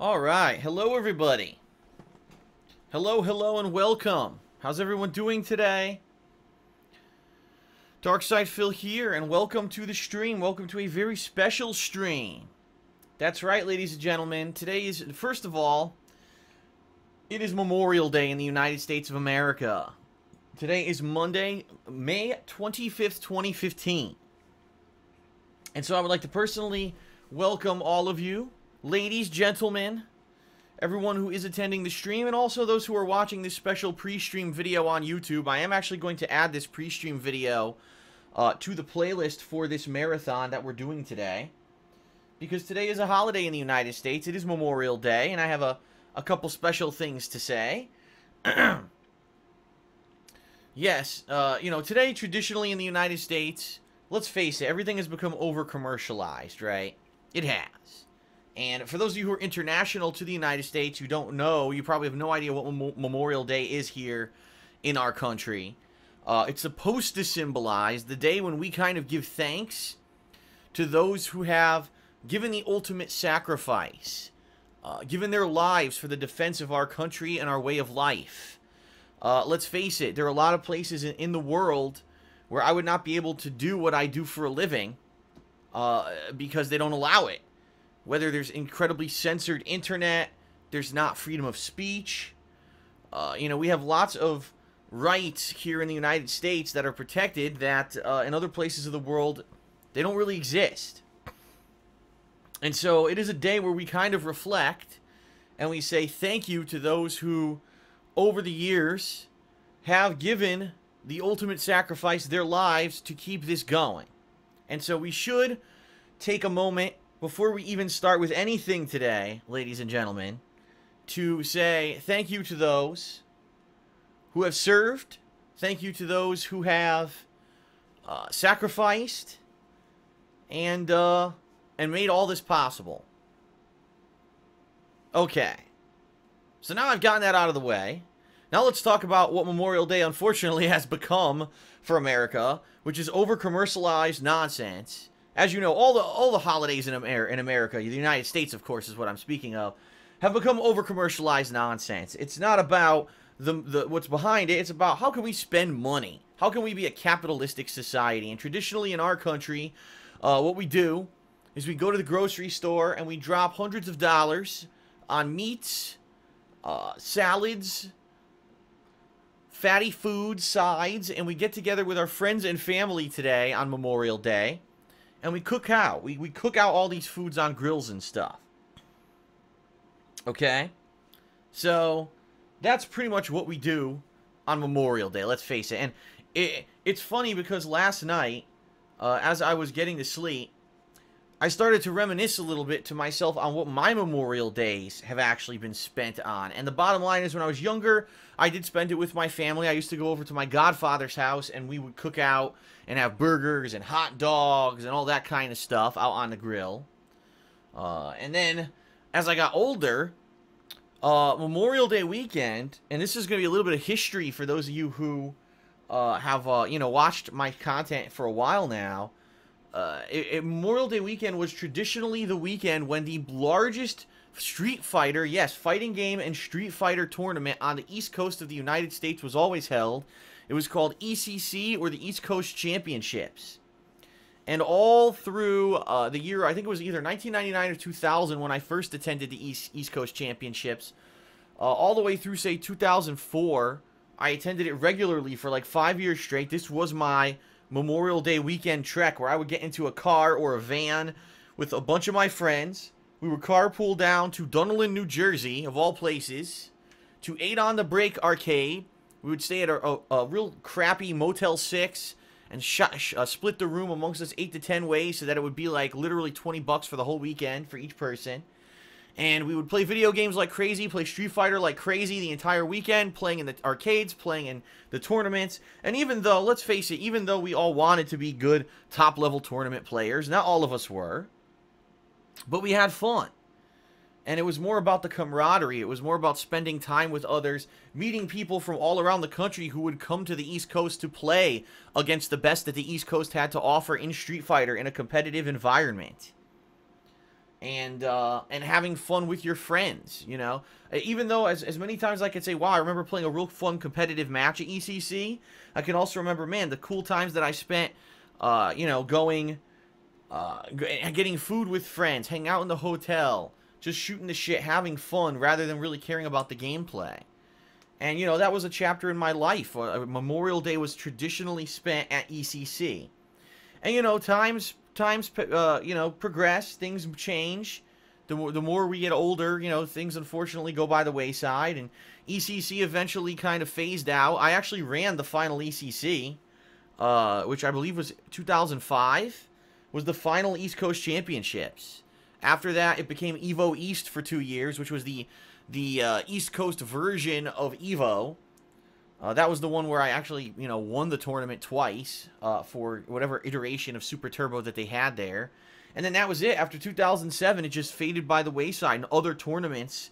Alright, hello everybody. Hello, and welcome. How's everyone doing today? Darkside Phil here, and welcome to the stream. Welcome to a very special stream. That's right, ladies and gentlemen. Today is, first of all, it is Memorial Day in the United States of America. Today is Monday, May 25th, 2015. And so I would like to personally welcome all of you, ladies, gentlemen, everyone who is attending the stream, and also those who are watching this special pre-stream video on YouTube. I am actually going to add this pre-stream video to the playlist for this marathon that we're doing today, because today is a holiday in the United States. It is Memorial Day, and I have a couple special things to say. Yes, you know, today, traditionally in the United States, let's face it, everything has become over-commercialized, right? It has. And for those of you who are international to the United States, who don't know, you probably have no idea what Memorial Day is here in our country. It's supposed to symbolize the day when we kind of give thanks to those who have given the ultimate sacrifice, given their lives for the defense of our country and our way of life. Let's face it, there are a lot of places in the world where I would not be able to do what I do for a living because they don't allow it. Whether there's incredibly censored internet, there's not freedom of speech. You know, we have lots of rights here in the United States that are protected that in other places of the world, they don't really exist. And so it is a day where we kind of reflect and we say thank you to those who, over the years, have given the ultimate sacrifice, their lives, to keep this going. And so we should take a moment before we even start with anything today, ladies and gentlemen, to say thank you to those who have served, thank you to those who have sacrificed and made all this possible. Okay, so now I've gotten that out of the way. Now let's talk about what Memorial Day unfortunately has become for America, which is over-commercialized nonsense. As you know, all the holidays in America, the United States, of course, is what I'm speaking of, have become over-commercialized nonsense. It's not about what's behind it. It's about how can we spend money? How can we be a capitalistic society? And traditionally in our country, what we do is we go to the grocery store and we drop hundreds of dollars on meats, salads, fatty food, sides, and we get together with our friends and family today on Memorial Day. And we cook out. We cook out all these foods on grills and stuff. Okay? So, that's pretty much what we do on Memorial Day, let's face it. And it's funny because last night, as I was getting to sleep, I started to reminisce a little bit to myself on what my Memorial Days have actually been spent on. And the bottom line is, when I was younger, I did spend it with my family. I used to go over to my godfather's house, and we would cook out and have burgers and hot dogs and all that kind of stuff out on the grill. And then, as I got older, Memorial Day weekend, and this is going to be a little bit of history for those of you who have, you know, watched my content for a while now. Memorial Day weekend was traditionally the weekend when the largest Street Fighter, yes, fighting game and Street Fighter tournament on the East Coast of the United States was always held. It was called ECC, or the East Coast Championships. And all through the year, I think it was either 1999 or 2000 when I first attended the East Coast Championships, all the way through, say, 2004, I attended it regularly for like 5 years straight. This was my Memorial Day weekend trek, where I would get into a car or a van with a bunch of my friends. We would carpool down to Dunedin, New Jersey, of all places, to 8 on the Break Arcade. We would stay at a real crappy Motel 6 and split the room amongst us 8 to 10 ways so that it would be like literally $20 for the whole weekend for each person. And we would play video games like crazy, play Street Fighter like crazy the entire weekend, playing in the arcades, playing in the tournaments. And even though, let's face it, even though we all wanted to be good top-level tournament players, not all of us were, but we had fun. And it was more about the camaraderie. It was more about spending time with others, meeting people from all around the country who would come to the East Coast to play against the best that the East Coast had to offer in Street Fighter in a competitive environment. and having fun with your friends, you know. Even though as many times as I could say, wow, I remember playing a real fun competitive match at ECC, I can also remember, man, the cool times that I spent, you know, going, getting food with friends, hanging out in the hotel, just shooting the shit, having fun, rather than really caring about the gameplay. And, you know, that was a chapter in my life. Memorial Day was traditionally spent at ECC. And, you know, times you know, progress, things change. The more we get older, you know, things unfortunately go by the wayside, and ECC eventually kind of phased out. I actually ran the final ECC, which I believe was 2005, was the final East Coast Championships. After that, it became Evo East for 2 years, which was the East Coast version of Evo. That was the one where I actually, you know, won the tournament twice for whatever iteration of Super Turbo that they had there. And then that was it. After 2007, it just faded by the wayside, and other tournaments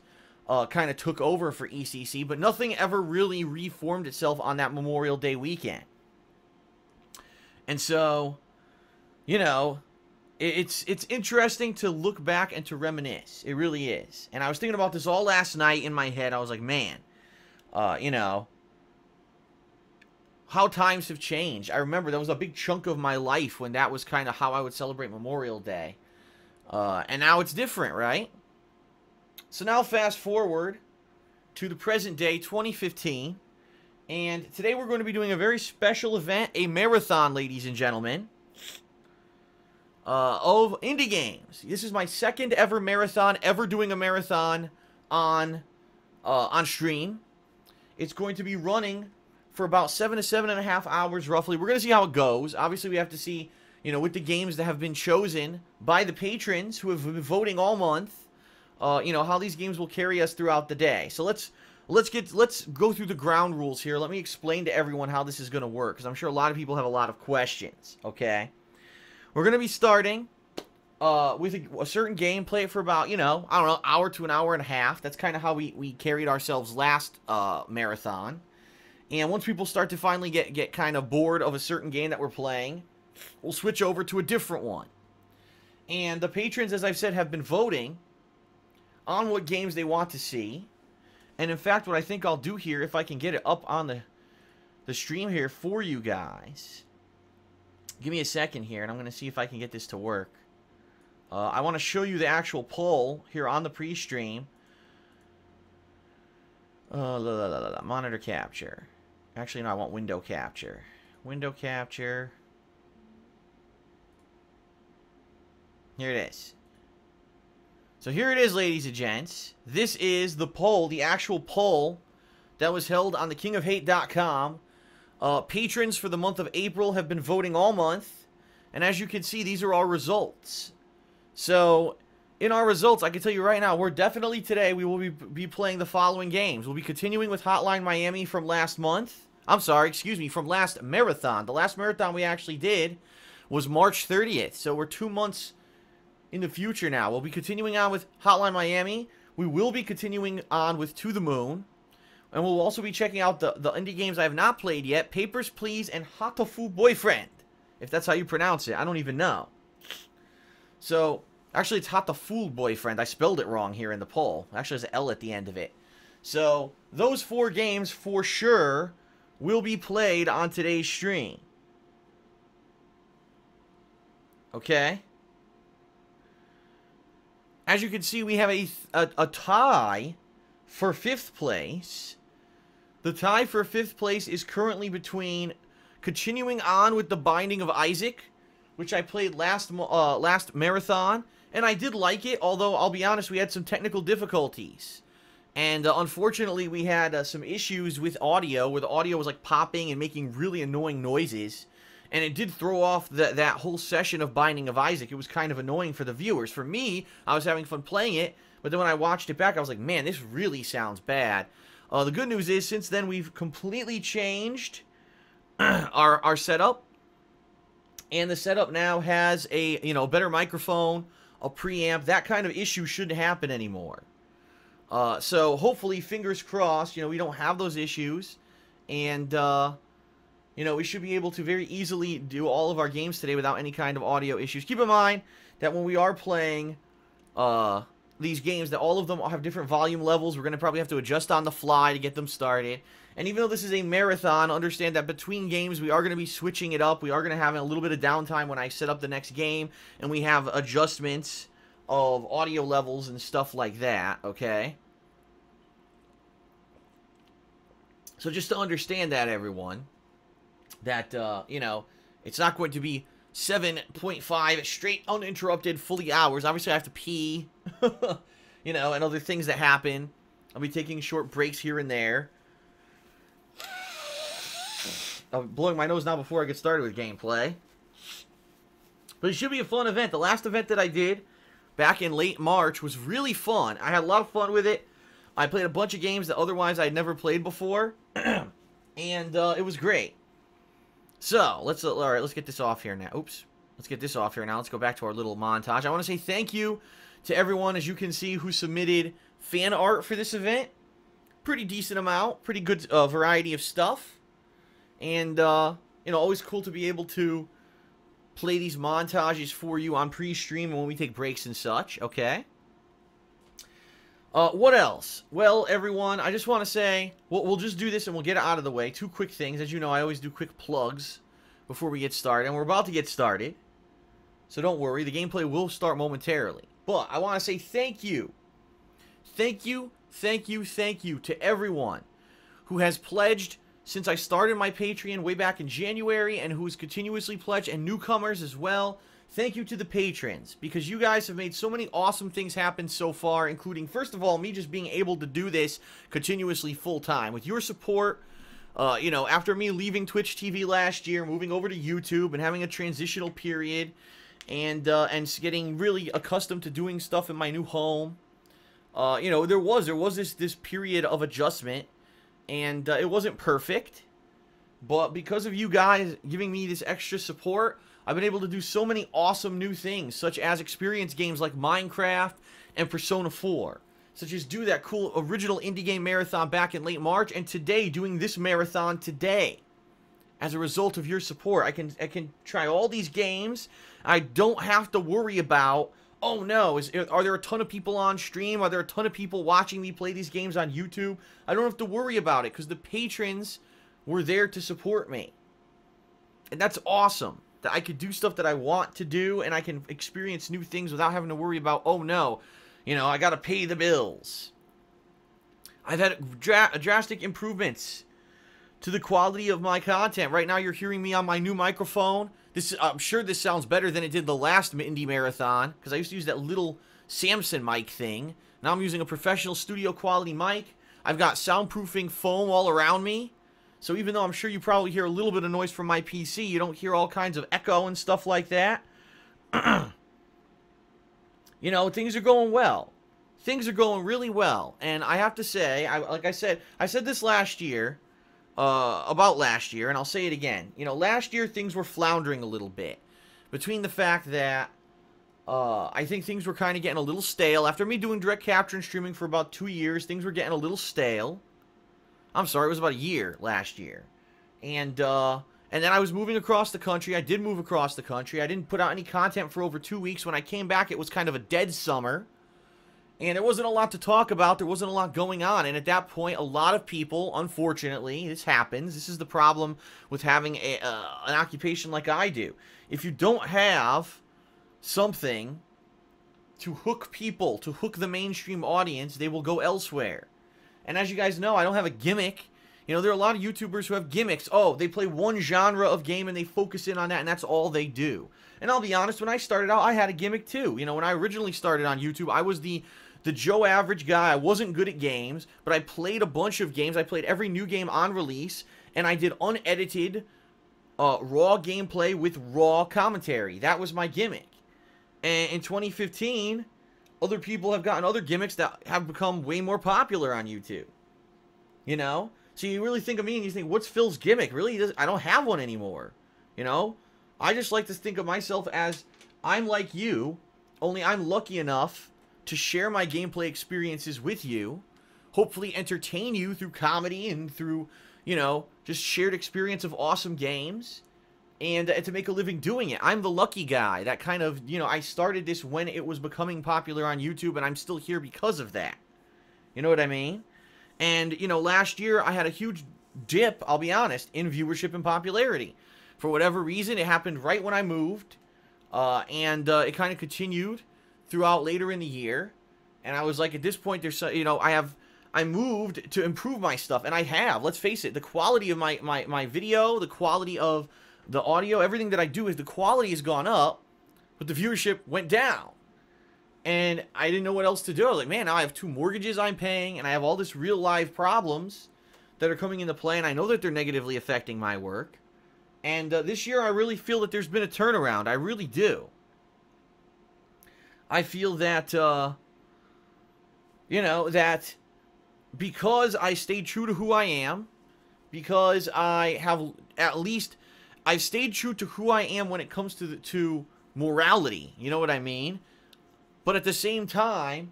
kind of took over for ECC, but nothing ever really reformed itself on that Memorial Day weekend. And so, you know, it's interesting to look back and to reminisce. It really is. And I was thinking about this all last night in my head. I was like, man, you know, how times have changed. I remember that was a big chunk of my life when that was kind of how I would celebrate Memorial Day. And now it's different, right? So now fast forward to the present day, 2015. And today we're going to be doing a very special event, a marathon, ladies and gentlemen, of indie games. This is my second ever marathon, ever doing a marathon on stream. It's going to be running for about 7 to 7.5 hours, roughly. We're going to see how it goes. Obviously, we have to see, you know, with the games that have been chosen by the patrons who have been voting all month, you know, how these games will carry us throughout the day. So let's go through the ground rules here. Let me explain to everyone how this is going to work, because I'm sure a lot of people have a lot of questions, okay? We're going to be starting with a certain game, play it for about, you know, I don't know, hour to an hour and a half. That's kind of how we carried ourselves last marathon. And once people start to finally get kind of bored of a certain game that we're playing, we'll switch over to a different one. And the patrons, as I've said, have been voting on what games they want to see. And in fact, what I think I'll do here, if I can get it up on the stream here for you guys. Give me a second here, and I'm going to see if I can get this to work. I want to show you the actual poll here on the pre-stream. Monitor capture. Actually, no, I want window capture. Window capture. Here it is. So here it is, ladies and gents. This is the poll, the actual poll that was held on thekingofhate.com. Patrons for the month of April have been voting all month. And as you can see, these are our results. So, in our results, I can tell you right now, we're definitely today, we will be playing the following games. We'll be continuing with Hotline Miami from last month. I'm sorry, excuse me, from last marathon. The last marathon we actually did was March 30th. So we're 2 months in the future now. We'll be continuing on with Hotline Miami. We will be continuing on with To the Moon. And we'll also be checking out the indie games I have not played yet. Papers, Please, and Hatafu Boyfriend. If that's how you pronounce it. I don't even know. So, actually it's Hatafu Boyfriend. I spelled it wrong here in the poll. Actually there's an L at the end of it. So, those 4 games for sure will be played on today's stream. Okay? As you can see, we have a tie for 5th place. The tie for 5th place is currently between continuing on with The Binding of Isaac, which I played last marathon, and I did like it, although I'll be honest, we had some technical difficulties. And unfortunately, we had some issues with audio, where the audio was like popping and making really annoying noises. And it did throw off that whole session of Binding of Isaac. It was kind of annoying for the viewers. For me, I was having fun playing it, but then when I watched it back, I was like, man, this really sounds bad. The good news is, since then, we've completely changed our setup. And the setup now has a, you know, better microphone, a preamp. That kind of issue shouldn't happen anymore. So hopefully, fingers crossed, you know, we don't have those issues. And, you know, we should be able to very easily do all of our games today without any kind of audio issues. Keep in mind that when we are playing these games, that all of them have different volume levels. We're going to probably have to adjust on the fly to get them started. And even though this is a marathon, understand that between games, we are going to be switching it up. We are going to have a little bit of downtime when I set up the next game, and we have adjustments of audio levels and stuff like that, okay? So just to understand that, everyone, that, you know, it's not going to be 7.5 straight uninterrupted fully hours. Obviously, I have to pee, you know, and other things that happen. I'll be taking short breaks here and there. I'm blowing my nose now before I get started with gameplay. But it should be a fun event. The last event that I did back in late March was really fun. I had a lot of fun with it. I played a bunch of games that otherwise I'd never played before. And it was great. So, all right, let's get this off here now. Oops. Let's get this off here now. Let's go back to our little montage. I want to say thank you to everyone, as you can see, who submitted fan art for this event. Pretty decent amount. Pretty good variety of stuff. And, you know, always cool to be able to play these montages for you on pre-stream when we take breaks and such, okay? What else? Well, everyone, I just want to say, we'll just do this and we'll get it out of the way. Two quick things. As you know, I always do quick plugs before we get started, and we're about to get started. So don't worry, the gameplay will start momentarily. But I want to say thank you. Thank you, thank you, thank you to everyone who has pledged since I started my Patreon way back in January, and who's continuously pledged, and newcomers as well. Thank you to the patrons, because you guys have made so many awesome things happen so far, including, first of all, me just being able to do this continuously full-time. With your support, you know, after me leaving Twitch TV last year, moving over to YouTube, and having a transitional period, and getting really accustomed to doing stuff in my new home, you know, there was this period of adjustment. And it wasn't perfect, but because of you guys giving me this extra support, I've been able to do so many awesome new things, such as experience games like Minecraft and Persona 4, such as do that cool original indie game marathon back in late March, and today doing this marathon today. As a result of your support, I can try all these games. I don't have to worry about, oh no, are there a ton of people on stream? Are there a ton of people watching me play these games on YouTube? I don't have to worry about it because the patrons were there to support me. And that's awesome. That I could do stuff that I want to do, and I can experience new things without having to worry about, oh no, you know, I gotta pay the bills. I've had drastic improvements to the quality of my content. Right now you're hearing me on my new microphone. I'm sure this sounds better than it did the last Indie Marathon, because I used to use that little Samson mic thing. Now I'm using a professional studio quality mic. I've got soundproofing foam all around me. So even though I'm sure you probably hear a little bit of noise from my PC, you don't hear all kinds of echo and stuff like that. You know, things are going well. Things are going really well. And I have to say, like I said this last year, about last year, and I'll say it again. You know, last year things were floundering a little bit. Between the fact that I think things were kind of getting a little stale. After me doing direct capture and streaming for about 2 years, things were getting a little stale. I'm sorry, it was about a year last year. And then I was moving across the country. I did move across the country. I didn't put out any content for over 2 weeks. When I came back, it was kind of a dead summer. And there wasn't a lot to talk about. There wasn't a lot going on. And at that point, a lot of people, unfortunately, this happens. This is the problem with having an occupation like I do. If you don't have something to hook people, to hook the mainstream audience, they will go elsewhere. And as you guys know, I don't have a gimmick. You know, there are a lot of YouTubers who have gimmicks. Oh, they play one genre of game and they focus in on that, and that's all they do. And I'll be honest, when I started out, I had a gimmick too. You know, when I originally started on YouTube, I was the Joe Average guy. I wasn't good at games, but I played a bunch of games. I played every new game on release, and I did unedited, raw gameplay with raw commentary. That was my gimmick. And in 2015, other people have gotten other gimmicks that have become way more popular on YouTube. You know? So you really think of me and you think, what's Phil's gimmick? Really? I don't have one anymore. You know? I just like to think of myself as, I'm like you, only I'm lucky enough to share my gameplay experiences with you, hopefully entertain you through comedy and through, you know, just shared experience of awesome games. and to make a living doing it. I'm the lucky guy that kind of, you know, I started this when it was becoming popular on YouTube, and I'm still here because of that. You know what I mean? And, you know, last year I had a huge dip, I'll be honest, in viewership and popularity. For whatever reason, it happened right when I moved, and it kind of continued throughout later in the year. And I was like, at this point, there's, you know, I moved to improve my stuff, and I have. Let's face it, the quality of my video, the quality of the audio, everything that I do, is the quality has gone up, but the viewership went down. And I didn't know what else to do. I was like, man, now I have 2 mortgages I'm paying, and I have all this real life problems that are coming into play, and I know that they're negatively affecting my work. And this year, I really feel that there's been a turnaround. I really do. I feel that, you know, that because I stayed true to who I am, because I have at least, I've stayed true to who I am when it comes to morality, you know what I mean? But at the same time,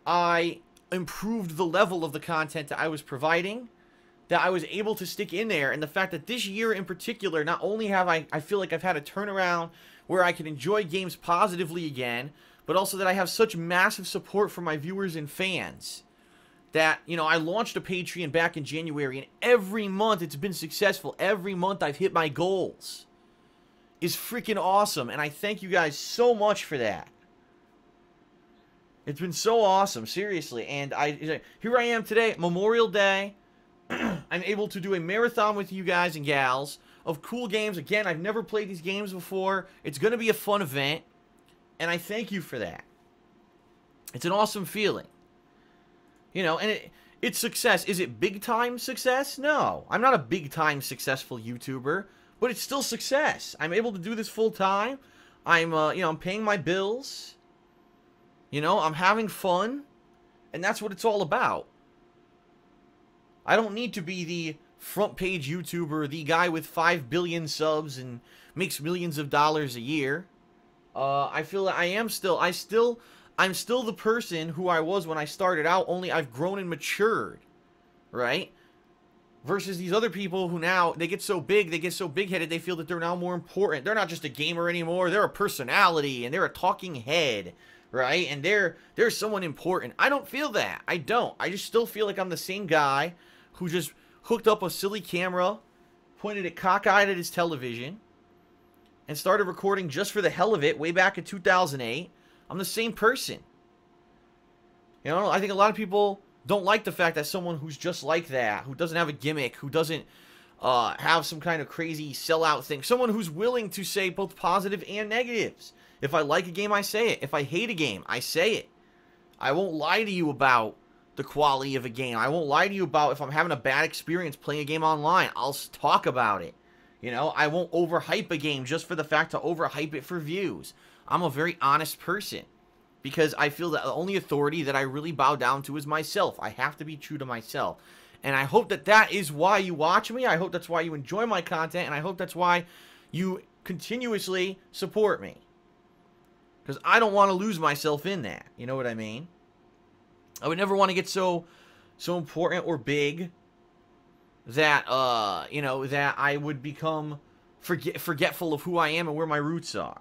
I improved the level of the content that I was providing, that I was able to stick in there, and the fact that this year in particular, not only have I feel like I've had a turnaround where I can enjoy games positively again, but also that I have such massive support from my viewers and fans. That, you know, I launched a Patreon back in January, and every month it's been successful. Every month I've hit my goals. Is freaking awesome, and I thank you guys so much for that. It's been so awesome, seriously. And here I am today, Memorial Day. I'm able to do a marathon with you guys and gals of cool games. Again, I've never played these games before. It's going to be a fun event, and I thank you for that. It's an awesome feeling. You know, and it's success. Is it big-time success? No. I'm not a big-time successful YouTuber, but it's still success. I'm able to do this full-time. I'm, you know, I'm paying my bills. You know, I'm having fun. And that's what it's all about. I don't need to be the front-page YouTuber, the guy with 5 billion subs and makes millions of dollars a year. I feel that I'm still the person who I was when I started out, only I've grown and matured, right? Versus these other people who now, they get so big, they get so big-headed, they feel that they're now more important. They're not just a gamer anymore, they're a personality, and they're a talking head, right? And they're someone important. I don't feel that. I don't. I just still feel like I'm the same guy who just hooked up a silly camera, pointed it cockeyed at his television, and started recording just for the hell of it way back in 2008. I'm the same person. You know, I think a lot of people don't like the fact that someone who's just like that, who doesn't have a gimmick, who doesn't have some kind of crazy sellout thing, someone who's willing to say both positive and negatives. If I like a game, I say it. If I hate a game, I say it. I won't lie to you about the quality of a game. I won't lie to you about if I'm having a bad experience playing a game online. I'll talk about it. You know, I won't overhype a game just for the fact to overhype it for views. I'm a very honest person because I feel that the only authority that I really bow down to is myself. I have to be true to myself. And I hope that that is why you watch me. I hope that's why you enjoy my content. And I hope that's why you continuously support me. Because I don't want to lose myself in that. You know what I mean? I would never want to get so important or big that, you know, that I would become forgetful of who I am and where my roots are.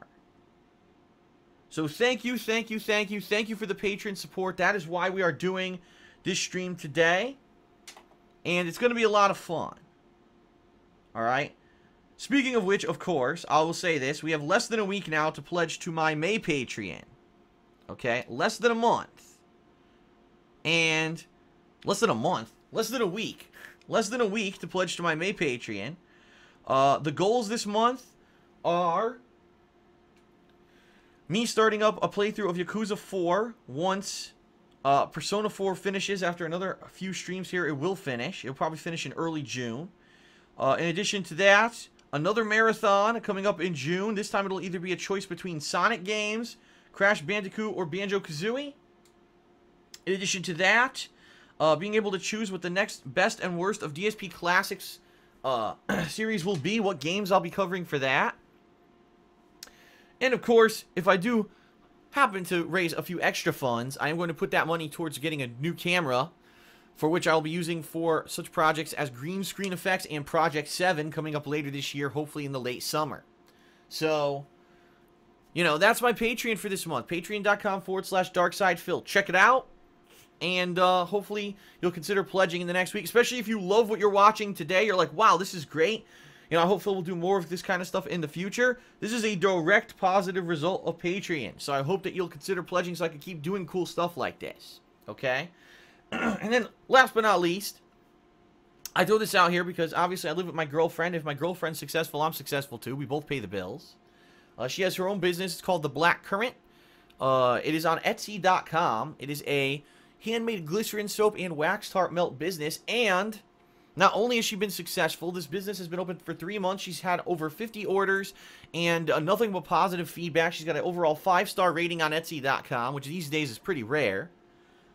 So thank you for the Patreon support. That is why we are doing this stream today. And it's going to be a lot of fun. Alright? Speaking of which, of course, I will say this. We have less than a week now to pledge to my May Patreon. Okay? Less than a month. And less than a month. Less than a week. Less than a week to pledge to my May Patreon. The goals this month are me starting up a playthrough of Yakuza 4 once Persona 4 finishes. After another few streams here, it will finish. It'll probably finish in early June. In addition to that, another marathon coming up in June. This time it'll either be a choice between Sonic games, Crash Bandicoot, or Banjo-Kazooie. In addition to that, being able to choose what the next best and worst of DSP Classics series will be, what games I'll be covering for that. And of course, if I do happen to raise a few extra funds, I am going to put that money towards getting a new camera for which I'll be using for such projects as green screen effects and Project 7 coming up later this year, hopefully in the late summer. So, you know, that's my Patreon for this month. Patreon.com/DarksidePhil. Check it out. And hopefully you'll consider pledging in the next week, especially if you love what you're watching today. You're like, wow, this is great. You know, I hope Phil will do more of this kind of stuff in the future. This is a direct positive result of Patreon. So I hope that you'll consider pledging so I can keep doing cool stuff like this. Okay? And then, last but not least, I throw this out here because obviously I live with my girlfriend. If my girlfriend's successful, I'm successful too. We both pay the bills. She has her own business. It's called The Black Current. It is on Etsy.com. It is a handmade glycerin soap and wax tart melt business. And not only has she been successful, this business has been open for 3 months. She's had over 50 orders and nothing but positive feedback. She's got an overall 5-star rating on Etsy.com, which these days is pretty rare.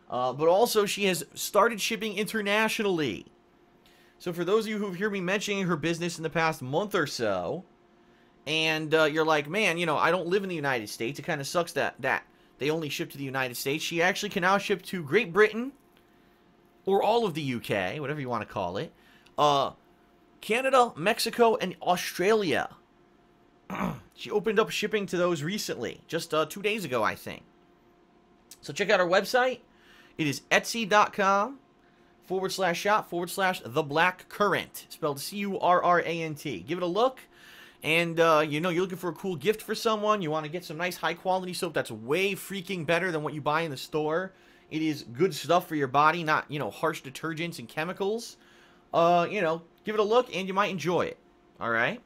But also, she has started shipping internationally. So for those of you who've heard me mentioning her business in the past month or so, and you're like, man, you know, I don't live in the United States. It kind of sucks that they only ship to the United States. She actually can now ship to Great Britain, or all of the UK, whatever you want to call it, Canada, Mexico, and Australia. She opened up shipping to those recently, just 2 days ago, I think. So check out our website. It is etsy.com/shop/The Black Current, spelled C-U-R-R-A-N-T. Give it a look, and you know, you're looking for a cool gift for someone. You want to get some nice high-quality soap that's way freaking better than what you buy in the store. It is good stuff for your body, not, you know, harsh detergents and chemicals. You know, give it a look, and you might enjoy it. All right?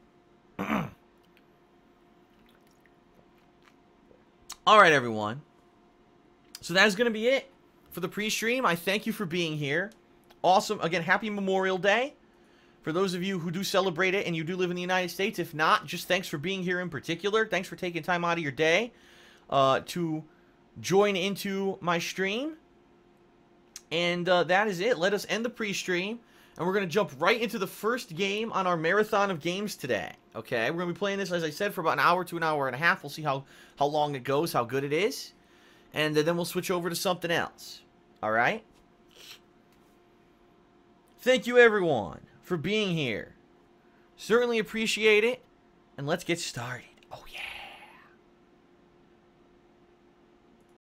All right, everyone. So that is going to be it for the pre-stream. I thank you for being here. Awesome. Again, happy Memorial Day. For those of you who do celebrate it and you do live in the United States, if not, just thanks for being here in particular. Thanks for taking time out of your day to join into my stream. And that is it. Let us end the pre-stream. And we're going to jump right into the first game on our marathon of games today. Okay? We're going to be playing this, as I said, for about an hour to an hour and a half. We'll see how long it goes, how good it is. And then we'll switch over to something else. Alright? Thank you, everyone, for being here. Certainly appreciate it. And let's get started. Oh, yeah.